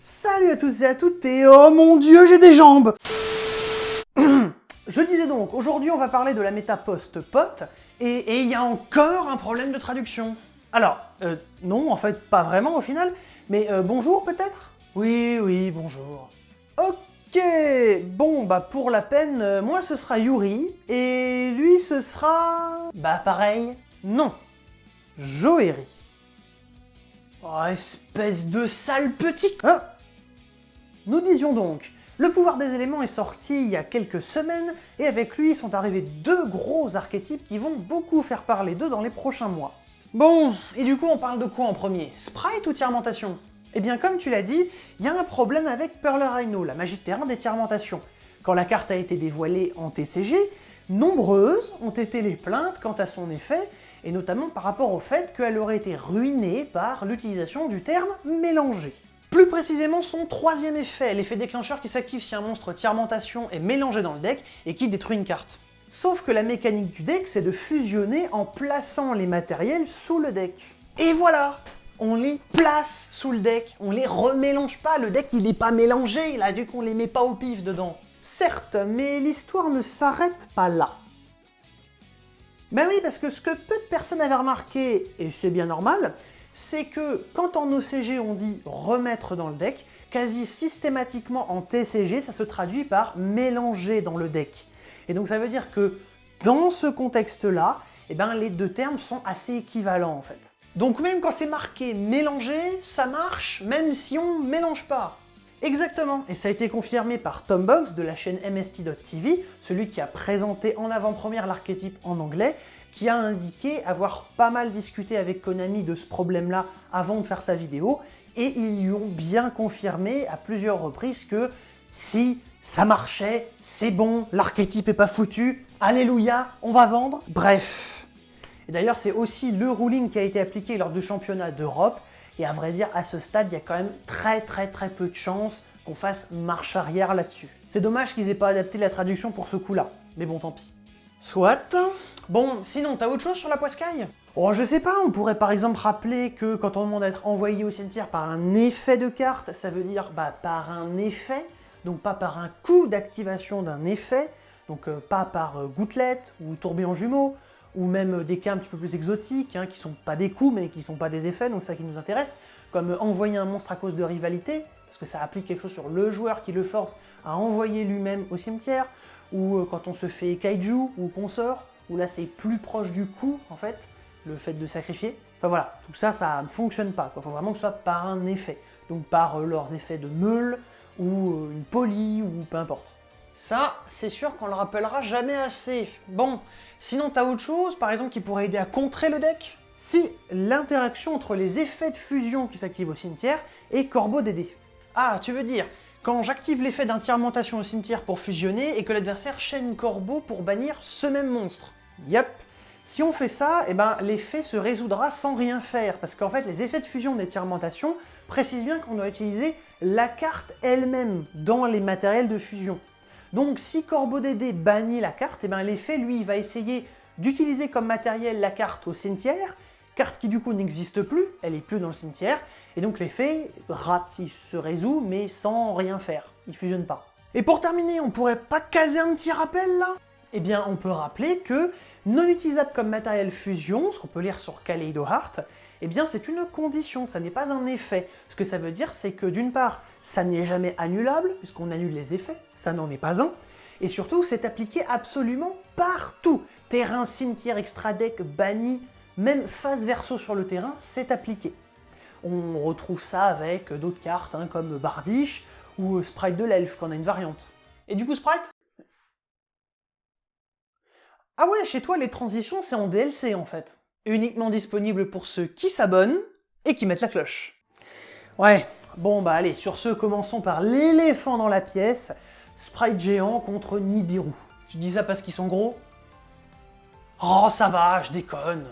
Salut à tous et à toutes et oh mon dieu, j'ai des jambes. Je disais donc, aujourd'hui on va parler de la méta post-pot, et il y a encore un problème de traduction. Alors, non, en fait, pas vraiment au final, mais bonjour peut-être? Oui, bonjour. Ok, bon, bah pour la peine, moi ce sera Yuri, et lui ce sera... Bah pareil, non, Joeri. Oh, espèce de sale petit... Hein? Nous disions donc, le pouvoir des éléments est sorti il y a quelques semaines, et avec lui sont arrivés deux gros archétypes qui vont beaucoup faire parler d'eux dans les prochains mois. Bon, et du coup on parle de quoi en premier? Sprite ou Tiermentation? Eh bien comme tu l'as dit, il y a un problème avec Pearl Rhino, la magie de terrain des Tiermentations. Quand la carte a été dévoilée en TCG, nombreuses ont été les plaintes quant à son effet, et notamment par rapport au fait qu'elle aurait été ruinée par l'utilisation du terme « mélangé ». Plus précisément son troisième effet, l'effet déclencheur qui s'active si un monstre Tiermentation est mélangé dans le deck et qui détruit une carte. Sauf que la mécanique du deck, c'est de fusionner en plaçant les matériels sous le deck. Et voilà! On les place sous le deck, on les remélange pas, le deck il est pas mélangé, là, du coup on les met pas au pif dedans. Certes, mais l'histoire ne s'arrête pas là. Ben oui, parce que ce que peu de personnes avaient remarqué, et c'est bien normal, c'est que quand en OCG on dit remettre dans le deck, quasi systématiquement en TCG ça se traduit par mélanger dans le deck. Et donc ça veut dire que dans ce contexte-là, eh ben, les deux termes sont assez équivalents en fait. Donc même quand c'est marqué mélanger, ça marche même si on mélange pas. Exactement, et ça a été confirmé par Tom Box de la chaîne MST.TV, celui qui a présenté en avant-première l'archétype en anglais, qui a indiqué avoir pas mal discuté avec Konami de ce problème-là avant de faire sa vidéo, et ils lui ont bien confirmé à plusieurs reprises que si ça marchait, c'est bon, l'archétype est pas foutu, alléluia, on va vendre, bref. Et d'ailleurs c'est aussi le ruling qui a été appliqué lors du championnat d'Europe, et à vrai dire, à ce stade, il y a quand même très peu de chances qu'on fasse marche arrière là-dessus. C'est dommage qu'ils aient pas adapté la traduction pour ce coup-là, mais bon, tant pis. Soit. Bon, sinon, t'as autre chose sur la poiscaille? Oh, je sais pas, on pourrait par exemple rappeler que quand on demande à être envoyé au cimetière par un effet de carte, ça veut dire par un effet, donc pas par un coup d'activation d'un effet, donc pas par gouttelette ou tourbillon jumeau, ou même des cas un petit peu plus exotiques, hein, qui sont pas des coups mais qui sont pas des effets, donc c'est ça qui nous intéresse, comme envoyer un monstre à cause de rivalité, parce que ça applique quelque chose sur le joueur qui le force à envoyer lui-même au cimetière, ou quand on se fait kaiju ou consort, où là c'est plus proche du coup en fait, le fait de sacrifier. Enfin voilà, tout ça, ça ne fonctionne pas, il faut vraiment que ce soit par un effet, donc par leurs effets de meule, ou une poly, ou peu importe. Ça, c'est sûr qu'on le rappellera jamais assez. Bon, sinon t'as autre chose, par exemple, qui pourrait aider à contrer le deck? Si, l'interaction entre les effets de fusion qui s'activent au cimetière et Corbeau Dédé. Ah, tu veux dire, quand j'active l'effet d'un Tiermentation au cimetière pour fusionner et que l'adversaire chaîne Corbeau pour bannir ce même monstre. Yep. Si on fait ça, eh ben, l'effet se résoudra sans rien faire, parce qu'en fait, les effets de fusion des Tiermentations précisent bien qu'on doit utiliser la carte elle-même dans les matériels de fusion. Donc si Corbeau Dédé bannit la carte, eh ben, l'effet, lui, il va essayer d'utiliser comme matériel la carte au cimetière, carte qui du coup n'existe plus, elle est plus dans le cimetière, et donc l'effet rate, il se résout, mais sans rien faire, il fusionne pas. Et pour terminer, on pourrait pas caser un petit rappel là? Eh bien, on peut rappeler que non utilisable comme matériel fusion, ce qu'on peut lire sur Kaleido Heart, eh bien c'est une condition, ça n'est pas un effet. Ce que ça veut dire, c'est que d'une part, ça n'est jamais annulable, puisqu'on annule les effets, ça n'en est pas un, et surtout, c'est appliqué absolument partout. Terrain, cimetière, extra deck, banni, même face verso sur le terrain, c'est appliqué. On retrouve ça avec d'autres cartes, hein, comme Bardiche, ou Sprite de l'Elfe, quand on a une variante. Et du coup, Sprite? Ah ouais, chez toi, les transitions, c'est en DLC, en fait. Uniquement disponible pour ceux qui s'abonnent et qui mettent la cloche. Ouais, bon bah allez, sur ce, commençons par l'éléphant dans la pièce, Sprite géant contre Nibiru. Tu dis ça parce qu'ils sont gros? Oh ça va, je déconne.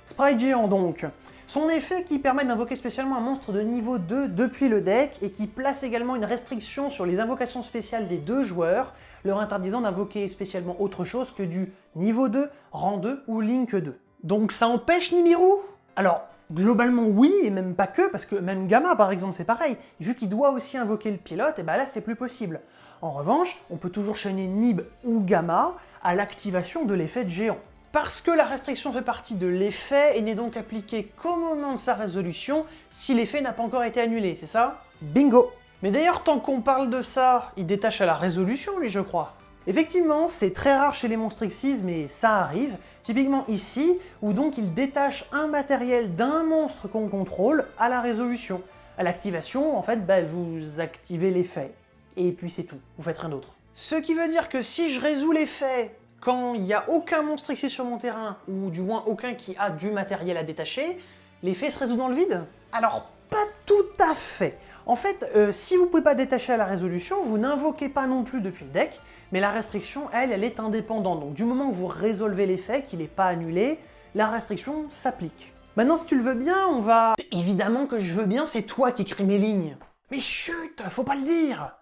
Sprite géant donc. Son effet qui permet d'invoquer spécialement un monstre de niveau 2 depuis le deck et qui place également une restriction sur les invocations spéciales des deux joueurs, leur interdisant d'invoquer spécialement autre chose que du niveau 2, rang 2 ou Link 2. Donc ça empêche Nibiru? Alors, globalement oui, et même pas que, parce que même Gamma par exemple c'est pareil, vu qu'il doit aussi invoquer le pilote, et ben là c'est plus possible. En revanche, on peut toujours chaîner Nib ou Gamma à l'activation de l'effet de géant. Parce que la restriction fait partie de l'effet et n'est donc appliquée qu'au moment de sa résolution si l'effet n'a pas encore été annulé, c'est ça? Bingo! Mais d'ailleurs, tant qu'on parle de ça, il détache à la résolution, lui, je crois. Effectivement, c'est très rare chez les monstres Xyz, mais ça arrive, typiquement ici, où donc il détache un matériel d'un monstre qu'on contrôle à la résolution. À l'activation, en fait, vous activez l'effet. Et puis c'est tout, vous faites rien d'autre. Ce qui veut dire que si je résous l'effet quand il n'y a aucun monstre Xyz sur mon terrain, ou du moins aucun qui a du matériel à détacher, l'effet se résout dans le vide? Alors, pas tout à fait. En fait, si vous ne pouvez pas détacher à la résolution, vous n'invoquez pas non plus depuis le deck, mais la restriction, elle est indépendante. Donc du moment que vous résolvez l'effet, qu'il n'est pas annulé, la restriction s'applique. Maintenant, si tu le veux bien, on va... Évidemment que je veux bien, c'est toi qui écris mes lignes. Mais chut, faut pas le dire.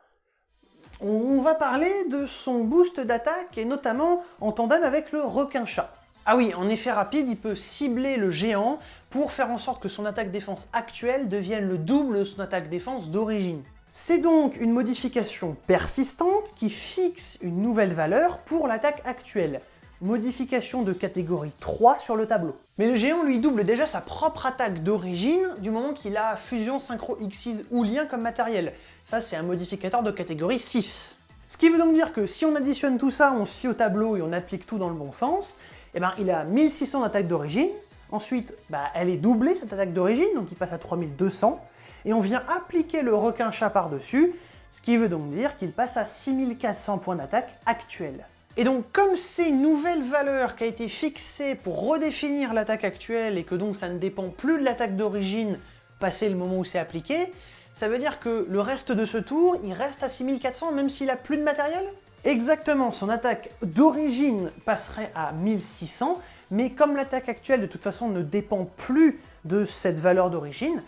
On va parler de son boost d'attaque, et notamment en tandem avec le requin-chat. Ah oui, en effet rapide, il peut cibler le géant pour faire en sorte que son attaque-défense actuelle devienne le double de son attaque-défense d'origine. C'est donc une modification persistante qui fixe une nouvelle valeur pour l'attaque actuelle. Modification de catégorie 3 sur le tableau. Mais le géant lui double déjà sa propre attaque d'origine du moment qu'il a fusion, synchro, Xyz ou lien comme matériel. Ça c'est un modificateur de catégorie 6. Ce qui veut donc dire que si on additionne tout ça, on se fie au tableau et on applique tout dans le bon sens, et il a 1600 d'attaque d'origine, ensuite elle est doublée cette attaque d'origine, donc il passe à 3200, et on vient appliquer le requin-chat par-dessus, ce qui veut donc dire qu'il passe à 6400 points d'attaque actuels. Et donc comme c'est une nouvelle valeur qui a été fixée pour redéfinir l'attaque actuelle et que donc ça ne dépend plus de l'attaque d'origine passé le moment où c'est appliqué, ça veut dire que le reste de ce tour, il reste à 6400 même s'il a plus de matériel? Exactement, son attaque d'origine passerait à 1600, mais comme l'attaque actuelle de toute façon ne dépend plus de cette valeur d'origine,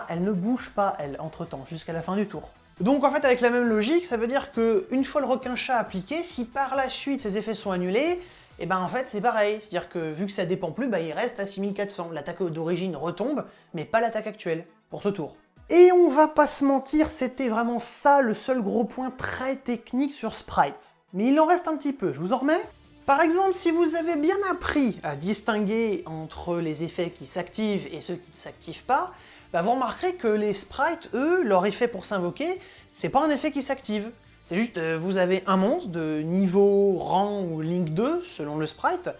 elle ne bouge pas, elle, entre-temps, jusqu'à la fin du tour. Donc en fait, avec la même logique, ça veut dire que une fois le requin-chat appliqué, si par la suite ses effets sont annulés, en fait c'est pareil, c'est-à-dire que vu que ça dépend plus, il reste à 6400. L'attaque d'origine retombe, mais pas l'attaque actuelle, pour ce tour. Et on va pas se mentir, c'était vraiment ça le seul gros point très technique sur Sprite. Mais il en reste un petit peu, je vous en remets? Par exemple, si vous avez bien appris à distinguer entre les effets qui s'activent et ceux qui ne s'activent pas, vous remarquerez que les sprites, eux, leur effet pour s'invoquer, c'est pas un effet qui s'active. C'est juste, vous avez un monstre de niveau, rang ou link 2, selon le sprite,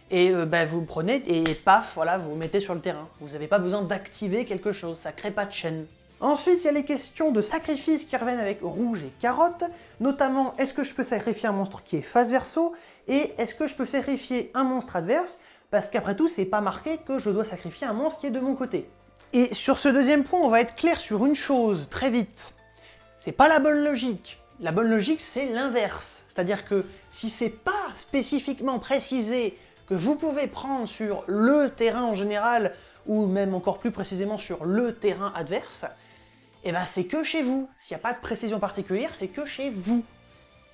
et vous le prenez et paf, voilà, vous le mettez sur le terrain. Vous n'avez pas besoin d'activer quelque chose, ça crée pas de chaîne. Ensuite, il y a les questions de sacrifice qui reviennent avec rouge et carotte, notamment est-ce que je peux sacrifier un monstre qui est face verso, et est-ce que je peux sacrifier un monstre adverse, parce qu'après tout, c'est pas marqué que je dois sacrifier un monstre qui est de mon côté. Et sur ce deuxième point, on va être clair sur une chose, très vite. C'est pas la bonne logique. La bonne logique, c'est l'inverse. C'est-à-dire que si c'est pas spécifiquement précisé que vous pouvez prendre sur le terrain en général, ou même encore plus précisément sur le terrain adverse, c'est que chez vous. S'il n'y a pas de précision particulière, c'est que chez vous.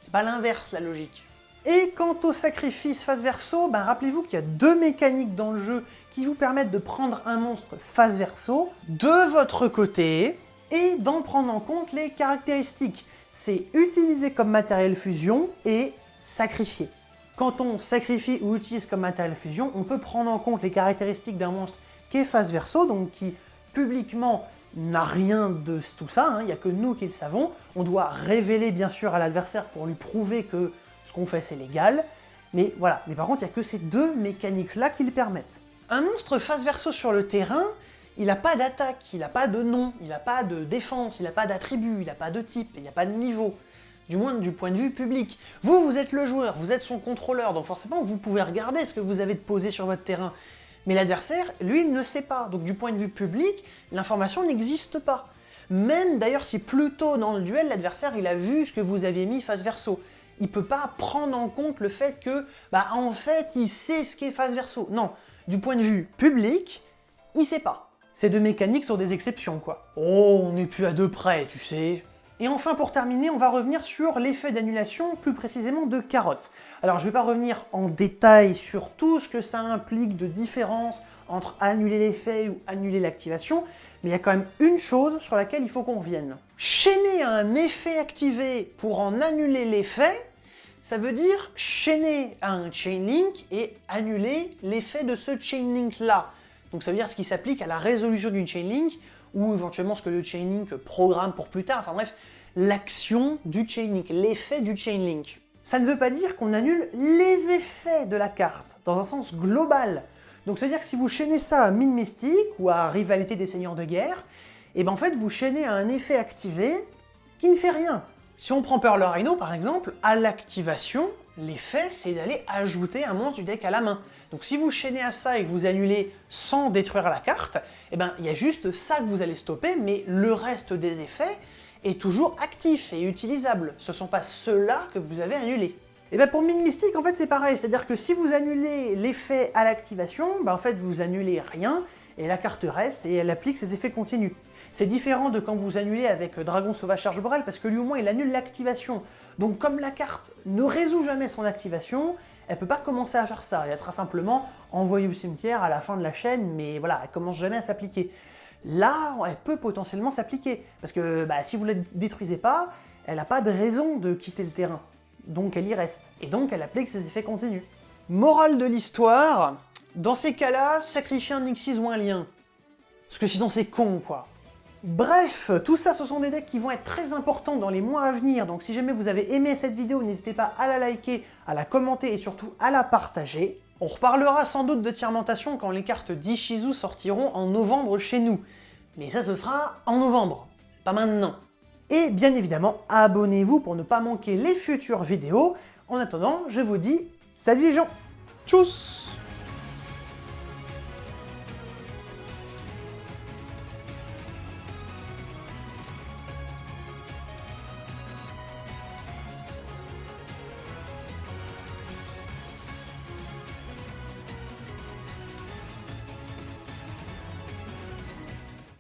C'est pas l'inverse, la logique. Et quant au sacrifice face verso, rappelez-vous qu'il y a deux mécaniques dans le jeu qui vous permettent de prendre un monstre face verso de votre côté et d'en prendre en compte les caractéristiques. C'est utiliser comme matériel fusion et sacrifier. Quand on sacrifie ou utilise comme matériel fusion, on peut prendre en compte les caractéristiques d'un monstre qui est face verso, donc qui publiquement n'a rien de tout ça, il n'y a que nous qui le savons. On doit révéler bien sûr à l'adversaire pour lui prouver que ce qu'on fait c'est légal, mais voilà. Mais par contre, il n'y a que ces deux mécaniques-là qui le permettent. Un monstre face verso sur le terrain, il n'a pas d'attaque, il n'a pas de nom, il n'a pas de défense, il n'a pas d'attribut, il n'a pas de type, il n'y a pas de niveau. Du moins du point de vue public. Vous êtes le joueur, vous êtes son contrôleur, donc forcément vous pouvez regarder ce que vous avez de posé sur votre terrain. Mais l'adversaire, lui, il ne sait pas. Donc du point de vue public, l'information n'existe pas. Même d'ailleurs si plus tôt dans le duel, l'adversaire il a vu ce que vous aviez mis face verso. Il peut pas prendre en compte le fait que, en fait, il sait ce qu'est face verso. Non, du point de vue public, il sait pas. Ces deux mécaniques sont des exceptions, quoi. Oh, on n'est plus à deux près, tu sais. Et enfin, pour terminer, on va revenir sur l'effet d'annulation, plus précisément de carotte. Alors, je vais pas revenir en détail sur tout ce que ça implique de différence entre annuler l'effet ou annuler l'activation, mais il y a quand même une chose sur laquelle il faut qu'on revienne. Chaîner un effet activé pour en annuler l'effet, ça veut dire chaîner à un chain link et annuler l'effet de ce chain link là. Donc ça veut dire ce qui s'applique à la résolution d'une chain link, ou éventuellement ce que le chain link programme pour plus tard, enfin bref, l'action du chain link, l'effet du chain link. Ça ne veut pas dire qu'on annule les effets de la carte, dans un sens global. Donc ça veut dire que si vous chaînez ça à mine mystique, ou à rivalité des seigneurs de guerre, et ben en fait vous chaînez à un effet activé qui ne fait rien. Si on prend Pearl Rhino par exemple, à l'activation, l'effet c'est d'aller ajouter un monstre du deck à la main. Donc si vous chaînez à ça et que vous annulez sans détruire la carte, et ben il y a juste ça que vous allez stopper, mais le reste des effets est toujours actif et utilisable. Ce ne sont pas ceux-là que vous avez annulés. Et bien pour Mine Mystique, en fait c'est pareil, c'est-à-dire que si vous annulez l'effet à l'activation, ben en fait vous annulez rien, et la carte reste, et elle applique ses effets continus. C'est différent de quand vous annulez avec Dragon Sauvage Charge Borel, parce que lui au moins il annule l'activation. Donc comme la carte ne résout jamais son activation, elle peut pas commencer à faire ça, et elle sera simplement envoyée au cimetière à la fin de la chaîne, mais voilà, elle commence jamais à s'appliquer. Là, elle peut potentiellement s'appliquer, parce que bah, si vous ne la détruisez pas, elle n'a pas de raison de quitter le terrain. Donc elle y reste, et donc elle applique ses effets continus. Morale de l'histoire, dans ces cas-là, sacrifiez un Xyz ou un lien. Parce que sinon c'est con, quoi. Bref, tout ça, ce sont des decks qui vont être très importants dans les mois à venir, donc si jamais vous avez aimé cette vidéo, n'hésitez pas à la liker, à la commenter et surtout à la partager. On reparlera sans doute de Tiermentation quand les cartes d'Ishizu sortiront en novembre chez nous. Mais ça, ce sera en novembre, pas maintenant. Et bien évidemment, abonnez-vous pour ne pas manquer les futures vidéos. En attendant, je vous dis salut les gens. Tchuss.